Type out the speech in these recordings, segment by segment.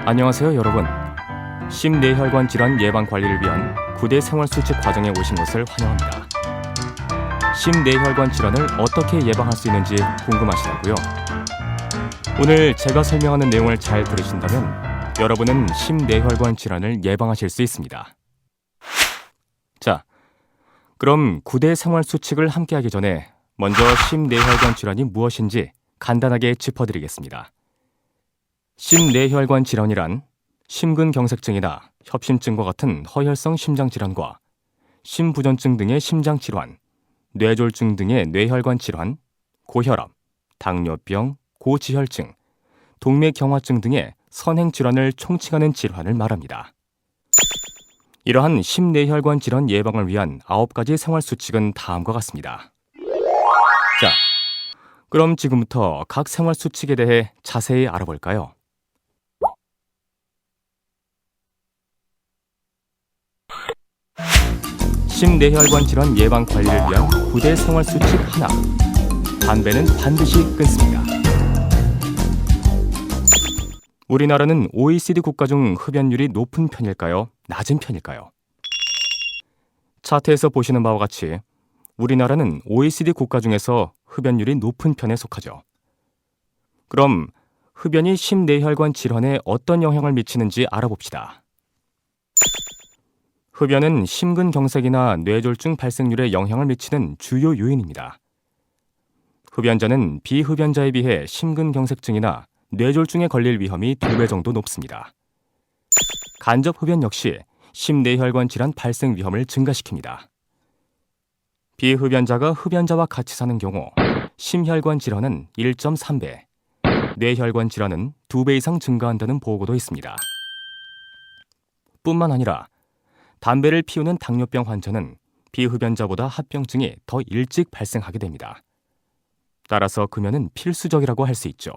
안녕하세요 여러분. 심뇌혈관 질환 예방 관리를 위한 9대 생활수칙 과정에 오신 것을 환영합니다. 심뇌혈관 질환을 어떻게 예방할 수 있는지 궁금하시다고요? 오늘 제가 설명하는 내용을 잘 들으신다면 여러분은 심뇌혈관 질환을 예방하실 수 있습니다. 자, 그럼 9대 생활수칙을 함께하기 전에 먼저 심뇌혈관 질환이 무엇인지 간단하게 짚어드리겠습니다. 심뇌혈관 질환이란 심근경색증이나 협심증과 같은 허혈성 심장질환과 심부전증 등의 심장질환, 뇌졸중 등의 뇌혈관 질환, 고혈압, 당뇨병, 고지혈증, 동맥경화증 등의 선행질환을 총칭하는 질환을 말합니다. 이러한 심뇌혈관 질환 예방을 위한 9가지 생활수칙은 다음과 같습니다. 자, 그럼 지금부터 각 생활수칙에 대해 자세히 알아볼까요? 심뇌혈관 질환 예방 관리를 위한 9대 생활수칙 하나. 담배는 반드시 끊습니다. 우리나라는 OECD 국가 중 흡연율이 높은 편일까요? 낮은 편일까요? 차트에서 보시는 바와 같이 우리나라는 OECD 국가 중에서 흡연율이 높은 편에 속하죠. 그럼 흡연이 심뇌혈관 질환에 어떤 영향을 미치는지 알아봅시다. 흡연은 심근경색이나 뇌졸중 발생률에 영향을 미치는 주요 요인입니다. 흡연자는 비흡연자에 비해 심근경색증이나 뇌졸중에 걸릴 위험이 2배 정도 높습니다. 간접 흡연 역시 심뇌혈관 질환 발생 위험을 증가시킵니다. 비흡연자가 흡연자와 같이 사는 경우 심혈관 질환은 1.3배, 뇌혈관 질환은 2배 이상 증가한다는 보고도 있습니다. 뿐만 아니라 담배를 피우는 당뇨병 환자는 비흡연자보다 합병증이 더 일찍 발생하게 됩니다. 따라서 금연은 필수적이라고 할 수 있죠.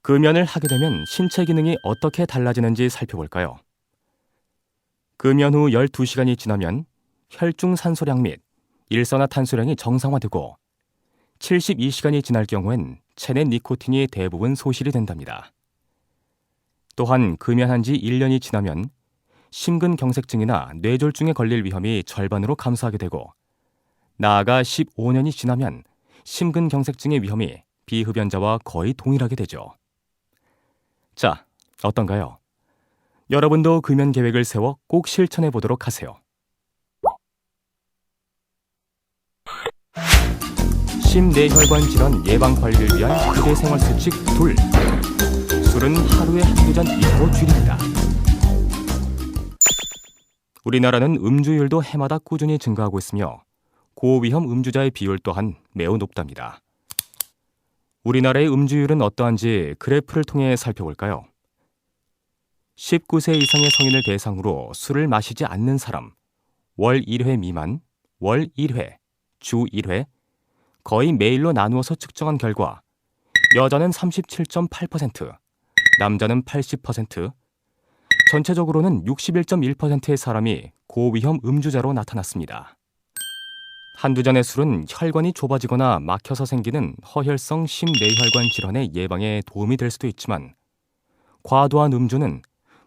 금연을 하게 되면 신체 기능이 어떻게 달라지는지 살펴볼까요? 금연 후 12시간이 지나면 혈중 산소량 및 일산화탄소량이 정상화되고 72시간이 지날 경우엔 체내 니코틴이 대부분 소실이 된답니다. 또한 금연한 지 1년이 지나면 심근경색증이나 뇌졸중에 걸릴 위험이 절반으로 감소하게 되고 나아가 15년이 지나면 심근경색증의 위험이 비흡연자와 거의 동일하게 되죠. 자, 어떤가요? 여러분도 금연 계획을 세워 꼭 실천해 보도록 하세요. 심뇌혈관 질환 예방 관리를 위한 9대 생활수칙 2. 술은 하루에 한두 잔 이하로 줄입니다. 우리나라는 음주율도 해마다 꾸준히 증가하고 있으며 고위험 음주자의 비율 또한 매우 높답니다. 우리나라의 음주율은 어떠한지 그래프를 통해 살펴볼까요? 19세 이상의 성인을 대상으로 술을 마시지 않는 사람, 월 1회 미만, 월 1회, 주 1회, 거의 매일로 나누어서 측정한 결과 여자는 37.8%, 남자는 80%, 전체적으로는 61.1%의 사람이 고위험 음주자로 나타났습니다. 한두 잔의 술은 혈관이 좁아지거나 막혀서 생기는 허혈성 심뇌혈관 질환의 예방에 도움이 될 수도 있지만 과도한 음주는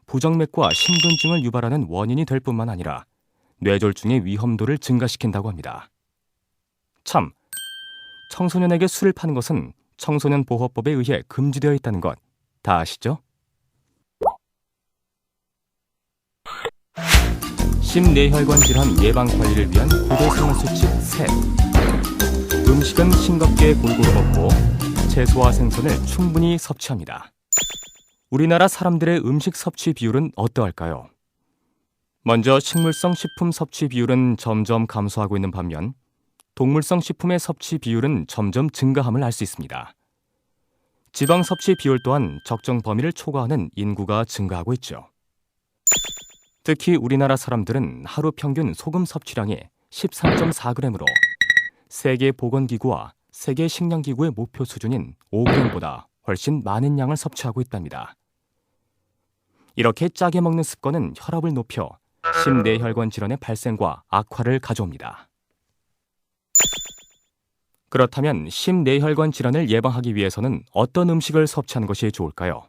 부정맥과 심근증을 유발하는 원인이 될 뿐만 아니라 뇌졸중의 위험도를 증가시킨다고 합니다. 참, 청소년에게 술을 파는 것은 청소년보호법에 의해 금지되어 있다는 것 다 아시죠? 심뇌혈관 질환 예방 관리를 위한 9대 생활수칙 3. 음식은 싱겁게 골고루 먹고 채소와 생선을 충분히 섭취합니다. 우리나라 사람들의 음식 섭취 비율은 어떠할까요? 먼저 식물성 식품 섭취 비율은 점점 감소하고 있는 반면 동물성 식품의 섭취 비율은 점점 증가함을 알 수 있습니다. 지방 섭취 비율 또한 적정 범위를 초과하는 인구가 증가하고 있죠. 특히 우리나라 사람들은 하루 평균 소금 섭취량이 13.4g으로 세계보건기구와 세계식량기구의 목표 수준인 5g보다 훨씬 많은 양을 섭취하고 있답니다. 이렇게 짜게 먹는 습관은 혈압을 높여 심뇌혈관 질환의 발생과 악화를 가져옵니다. 그렇다면 심뇌혈관 질환을 예방하기 위해서는 어떤 음식을 섭취하는 것이 좋을까요?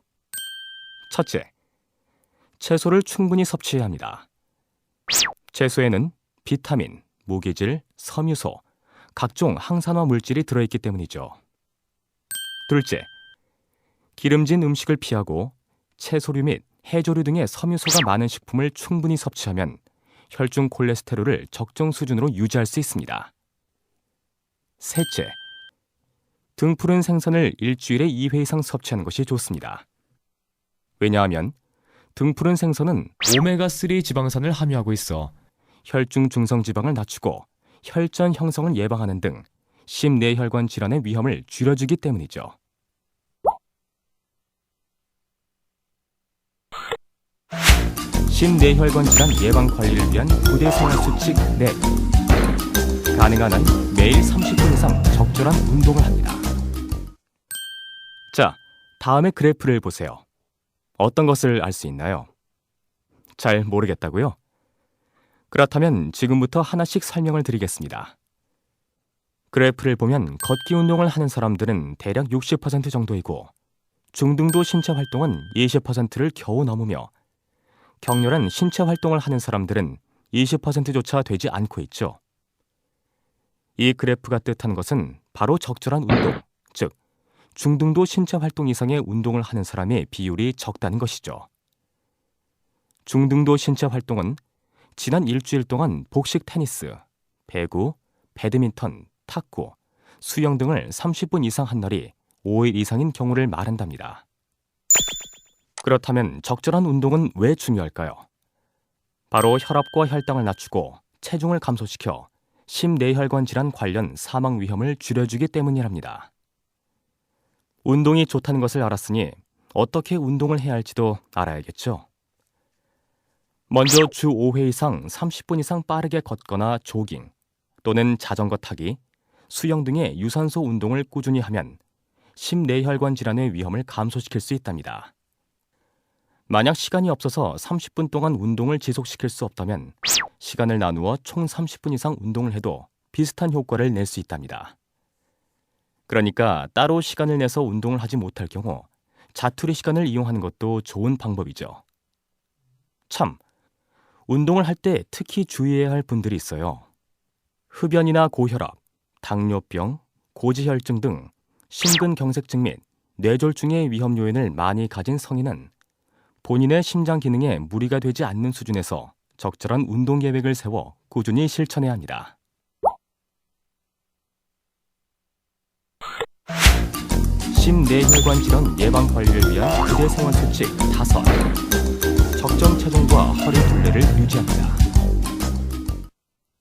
첫째, 채소를 충분히 섭취해야 합니다. 채소에는 비타민, 무기질, 섬유소, 각종 항산화 물질이 들어있기 때문이죠. 둘째, 기름진 음식을 피하고 채소류 및 해조류 등의 섬유소가 많은 식품을 충분히 섭취하면 혈중 콜레스테롤을 적정 수준으로 유지할 수 있습니다. 셋째, 등푸른 생선을 일주일에 2회 이상 섭취하는 것이 좋습니다. 왜냐하면 등푸른 생선은 오메가3 지방산을 함유하고 있어 혈중 중성 지방을 낮추고 혈전 형성을 예방하는 등 심내혈관 질환의 위험을 줄여주기 때문이죠. 심내혈관 질환 예방 관리를 위한 부대 생활 수칙 4. 가능한 한 매일 30분 이상 적절한 운동을 합니다. 자, 다음의 그래프를 보세요. 어떤 것을 알 수 있나요? 잘 모르겠다고요? 그렇다면 지금부터 하나씩 설명을 드리겠습니다. 그래프를 보면 걷기 운동을 하는 사람들은 대략 60% 정도이고 중등도 신체 활동은 20%를 겨우 넘으며 격렬한 신체 활동을 하는 사람들은 20%조차 되지 않고 있죠. 이 그래프가 뜻하는 것은 바로 적절한 운동, 즉 중등도 신체 활동 이상의 운동을 하는 사람의 비율이 적다는 것이죠. 중등도 신체 활동은 지난 일주일 동안 복식 테니스, 배구, 배드민턴, 탁구, 수영 등을 30분 이상 한 날이 5일 이상인 경우를 말한답니다. 그렇다면 적절한 운동은 왜 중요할까요? 바로 혈압과 혈당을 낮추고 체중을 감소시켜 심내혈관 질환 관련 사망 위험을 줄여주기 때문이랍니다. 운동이 좋다는 것을 알았으니 어떻게 운동을 해야 할지도 알아야겠죠. 먼저 주 5회 이상 30분 이상 빠르게 걷거나 조깅 또는 자전거 타기, 수영 등의 유산소 운동을 꾸준히 하면 심내혈관 질환의 위험을 감소시킬 수 있답니다. 만약 시간이 없어서 30분 동안 운동을 지속시킬 수 없다면 시간을 나누어 총 30분 이상 운동을 해도 비슷한 효과를 낼 수 있답니다. 그러니까 따로 시간을 내서 운동을 하지 못할 경우 자투리 시간을 이용하는 것도 좋은 방법이죠. 참, 운동을 할 때 특히 주의해야 할 분들이 있어요. 흡연이나 고혈압, 당뇨병, 고지혈증 등 심근경색증 및 뇌졸중의 위험 요인을 많이 가진 성인은 본인의 심장 기능에 무리가 되지 않는 수준에서 적절한 운동 계획을 세워 꾸준히 실천해야 합니다. 심내혈관 질환 예방 관리를 위한 부대 생활 수칙 5. 적정 체중과 허리 둘레를 유지합니다.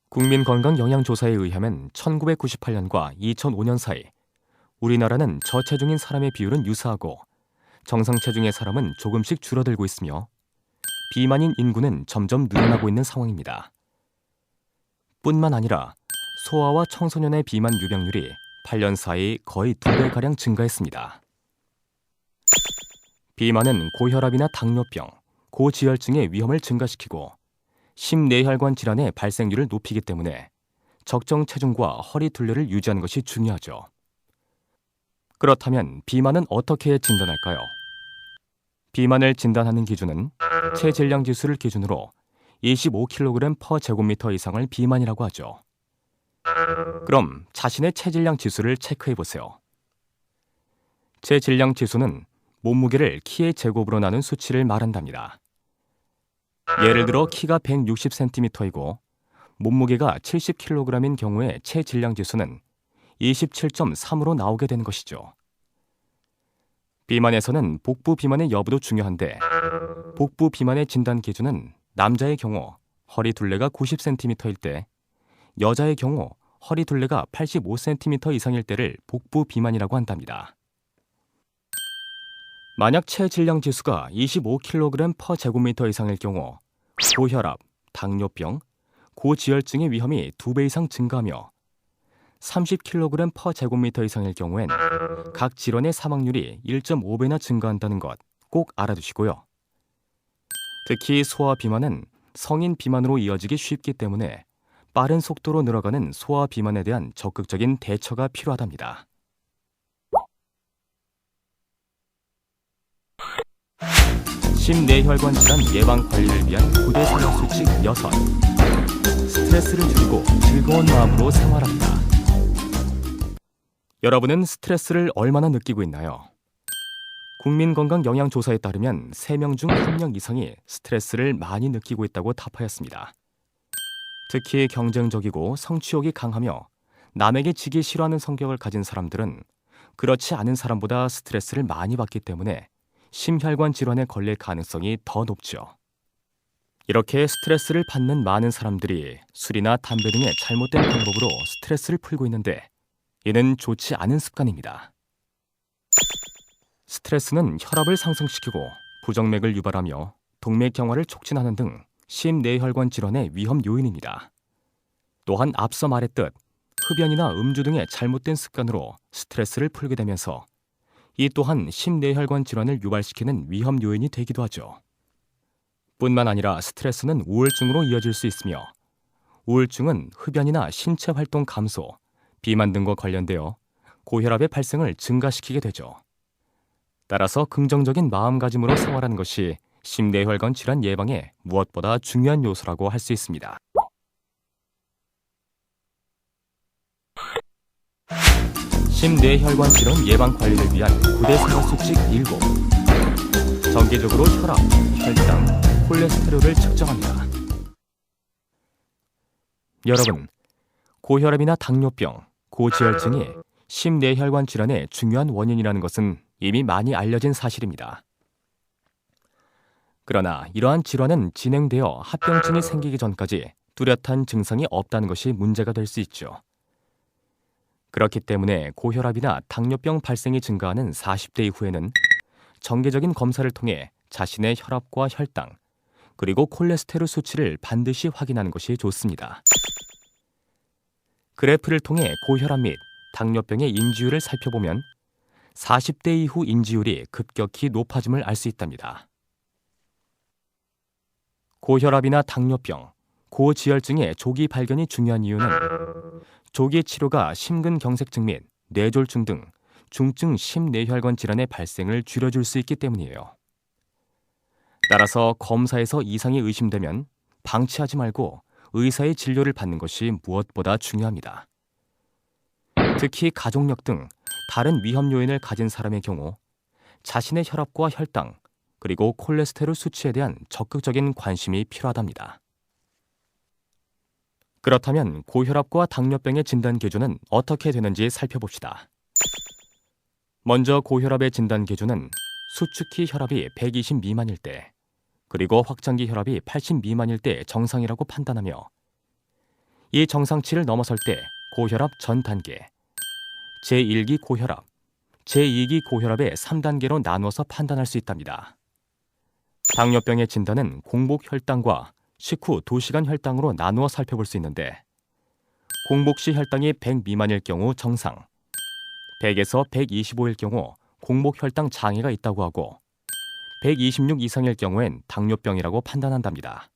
국민건강영양조사에 의하면 1998년과 2005년 사이 우리나라는 저체중인 사람의 비율은 유사하고 정상 체중의 사람은 조금씩 줄어들고 있으며 비만인 인구는 점점 늘어나고 있는 상황입니다. 뿐만 아니라 소아와 청소년의 비만 유병률이 8년 사이 거의 2배가량 증가했습니다. 비만은 고혈압이나 당뇨병, 고지혈증의 위험을 증가시키고 심내혈관 질환의 발생률을 높이기 때문에 적정 체중과 허리 둘레를 유지하는 것이 중요하죠. 그렇다면 비만은 어떻게 진단할까요? 비만을 진단하는 기준은 체질량 지수를 기준으로 25kg/제곱미터 이상을 비만이라고 하죠. 그럼 자신의 체질량 지수를 체크해보세요. 체질량 지수는 몸무게를 키의 제곱으로 나눈 수치를 말한답니다. 예를 들어 키가 160cm이고 몸무게가 70kg인 경우에 체질량 지수는 27.3으로 나오게 되는 것이죠. 비만에서는 복부 비만의 여부도 중요한데 복부 비만의 진단 기준은 남자의 경우 허리 둘레가 90cm일 때, 여자의 경우 허리 둘레가 85cm 이상일 때를 복부 비만이라고 한답니다. 만약 체질량 지수가 25kg/제곱미터 이상일 경우 고혈압, 당뇨병, 고지혈증의 위험이 2배 이상 증가하며 30kg/제곱미터 이상일 경우엔 각 질환의 사망률이 1.5배나 증가한다는 것 꼭 알아두시고요. 특히 소아 비만은 성인 비만으로 이어지기 쉽기 때문에 빠른 속도로 늘어가는 소아 비만에 대한 적극적인 대처가 필요하답니다. 심뇌혈관 질환 예방 관리를 위한 9대 생활수칙 6. 스트레스를 줄이고 즐거운 마음으로 생활합니다. 여러분은 스트레스를 얼마나 느끼고 있나요? 국민건강영양조사에 따르면 3명 중 1명 이상이 스트레스를 많이 느끼고 있다고 답하였습니다. 특히 경쟁적이고 성취욕이 강하며 남에게 지기 싫어하는 성격을 가진 사람들은 그렇지 않은 사람보다 스트레스를 많이 받기 때문에 심혈관 질환에 걸릴 가능성이 더 높죠. 이렇게 스트레스를 받는 많은 사람들이 술이나 담배 등의 잘못된 방법으로 스트레스를 풀고 있는데 이는 좋지 않은 습관입니다. 스트레스는 혈압을 상승시키고 부정맥을 유발하며 동맥경화를 촉진하는 등 심뇌혈관 질환의 위험 요인입니다. 또한 앞서 말했듯 흡연이나 음주 등의 잘못된 습관으로 스트레스를 풀게 되면서 이 또한 심뇌혈관 질환을 유발시키는 위험 요인이 되기도 하죠. 뿐만 아니라 스트레스는 우울증으로 이어질 수 있으며 우울증은 흡연이나 신체 활동 감소, 비만 등과 관련되어 고혈압의 발생을 증가시키게 되죠. 따라서 긍정적인 마음가짐으로 생활하는 것이 심뇌혈관 질환 예방에 무엇보다 중요한 요소라고 할 수 있습니다. 심뇌혈관 질환 예방 관리를 위한 9대 생활수칙 7. 정기적으로 혈압, 혈당, 콜레스테롤을 측정합니다. 여러분, 고혈압이나 당뇨병, 고지혈증이 심뇌혈관 질환의 중요한 원인이라는 것은 이미 많이 알려진 사실입니다. 그러나 이러한 질환은 진행되어 합병증이 생기기 전까지 뚜렷한 증상이 없다는 것이 문제가 될 수 있죠. 그렇기 때문에 고혈압이나 당뇨병 발생이 증가하는 40대 이후에는 정기적인 검사를 통해 자신의 혈압과 혈당, 그리고 콜레스테롤 수치를 반드시 확인하는 것이 좋습니다. 그래프를 통해 고혈압 및 당뇨병의 인지율을 살펴보면 40대 이후 인지율이 급격히 높아짐을 알 수 있답니다. 고혈압이나 당뇨병, 고지혈증의 조기 발견이 중요한 이유는 조기 치료가 심근경색증 및 뇌졸중 등 중증 심뇌혈관 질환의 발생을 줄여줄 수 있기 때문이에요. 따라서 검사에서 이상이 의심되면 방치하지 말고 의사의 진료를 받는 것이 무엇보다 중요합니다. 특히 가족력 등 다른 위험 요인을 가진 사람의 경우 자신의 혈압과 혈당, 그리고 콜레스테롤 수치에 대한 적극적인 관심이 필요하답니다. 그렇다면 고혈압과 당뇨병의 진단 기준은 어떻게 되는지 살펴봅시다. 먼저 고혈압의 진단 기준은 수축기 혈압이 120 미만일 때, 그리고 확장기 혈압이 80 미만일 때 정상이라고 판단하며 이 정상치를 넘어설 때 고혈압 전 단계, 제1기 고혈압, 제2기 고혈압의 3단계로 나누어서 판단할 수 있답니다. 당뇨병의 진단은 공복 혈당과 식후 2시간 혈당으로 나누어 살펴볼 수 있는데 공복 시 혈당이 100 미만일 경우 정상, 100에서 125일 경우 공복 혈당 장애가 있다고 하고 126 이상일 경우엔 당뇨병이라고 판단한답니다.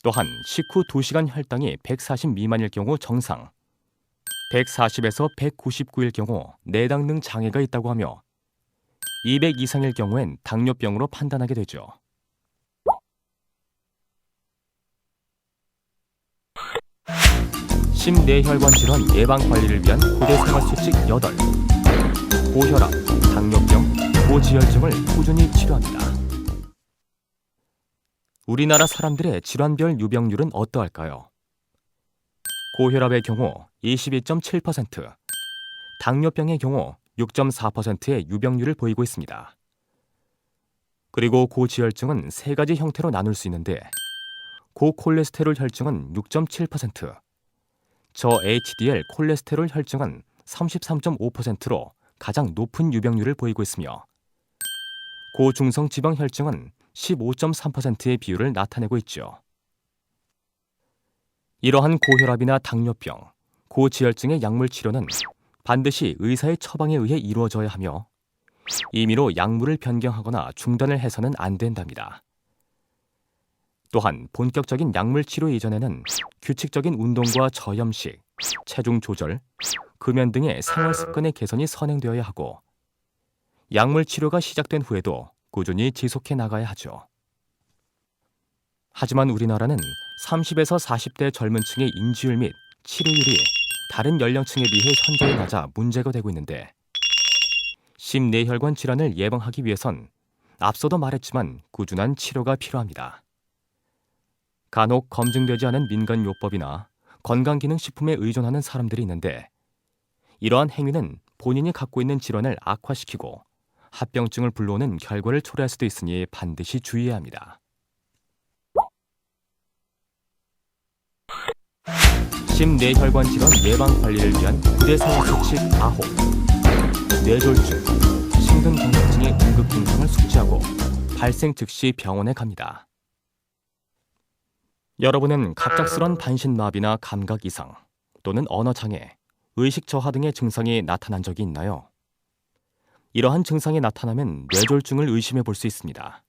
또한 식후 2시간 혈당이 140 미만일 경우 정상, 140에서 199일 경우 내당 등 장애가 있다고 하며 200 이상일 경우엔 당뇨병으로 판단하게 되죠. 심뇌혈관 질환 예방 관리를 위한 9대 생활수칙 8. 고혈압, 당뇨병, 고지혈증을 꾸준히 치료합니다. 우리나라 사람들의 질환별 유병률은 어떠할까요? 고혈압의 경우 22.7%, 당뇨병의 경우 6.4%의 유병률을 보이고 있습니다. 그리고 고지혈증은 3가지 형태로 나눌 수 있는데 고콜레스테롤 혈증은 6.7%, 저HDL 콜레스테롤 혈증은 33.5%로 가장 높은 유병률을 보이고 있으며 고중성 지방 혈증은 15.3%의 비율을 나타내고 있죠. 이러한 고혈압이나 당뇨병, 고지혈증의 약물 치료는 반드시 의사의 처방에 의해 이루어져야 하며 임의로 약물을 변경하거나 중단을 해서는 안 된답니다. 또한 본격적인 약물 치료 이전에는 규칙적인 운동과 저염식, 체중 조절, 금연 등의 생활 습관의 개선이 선행되어야 하고 약물 치료가 시작된 후에도 꾸준히 지속해 나가야 하죠. 하지만 우리나라는 30에서 40대 젊은 층의 인지율 및 치료율이 다른 연령층에 비해 현저히 낮아 문제가 되고 있는데, 심뇌혈관 질환을 예방하기 위해선 앞서도 말했지만 꾸준한 치료가 필요합니다. 간혹 검증되지 않은 민간요법이나 건강기능식품에 의존하는 사람들이 있는데, 이러한 행위는 본인이 갖고 있는 질환을 악화시키고 합병증을 불러오는 결과를 초래할 수도 있으니 반드시 주의해야 합니다. 심뇌혈관 질환 예방 관리를 위한 구대생활수칙 9. 뇌졸중, 심근경색증의 응급 증상을 숙지하고 발생 즉시 병원에 갑니다. 여러분은 갑작스런 반신마비나 감각 이상 또는 언어장애, 의식 저하 등의 증상이 나타난 적이 있나요? 이러한 증상이 나타나면 뇌졸중을 의심해 볼 수 있습니다.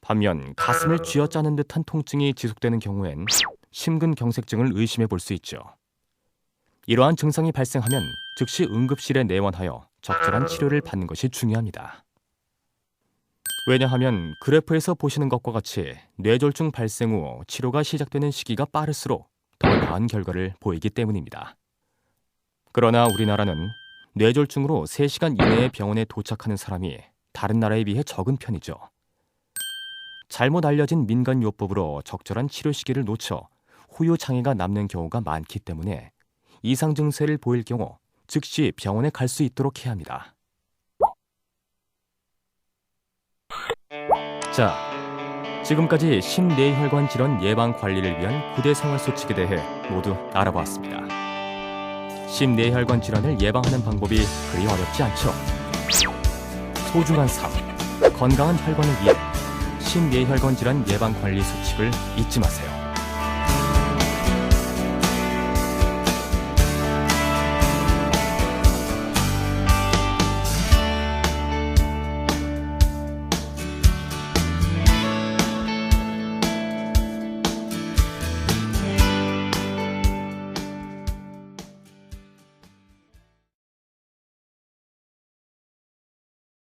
반면 가슴을 쥐어짜는 듯한 통증이 지속되는 경우엔 심근경색증을 의심해 볼 수 있죠. 이러한 증상이 발생하면 즉시 응급실에 내원하여 적절한 치료를 받는 것이 중요합니다. 왜냐하면 그래프에서 보시는 것과 같이 뇌졸중 발생 후 치료가 시작되는 시기가 빠를수록 더 나은 결과를 보이기 때문입니다. 그러나 우리나라는 뇌졸중으로 3시간 이내에 병원에 도착하는 사람이 다른 나라에 비해 적은 편이죠. 잘못 알려진 민간요법으로 적절한 치료 시기를 놓쳐 후유 장애가 남는 경우가 많기 때문에 이상 증세를 보일 경우 즉시 병원에 갈 수 있도록 해야 합니다. 자, 지금까지 심뇌혈관 질환 예방 관리를 위한 9대 생활수칙에 대해 모두 알아보았습니다. 심뇌혈관 질환을 예방하는 방법이 그리 어렵지 않죠? 소중한 삶, 건강한 혈관을 위해 심뇌혈관 질환 예방 관리 수칙을 잊지 마세요.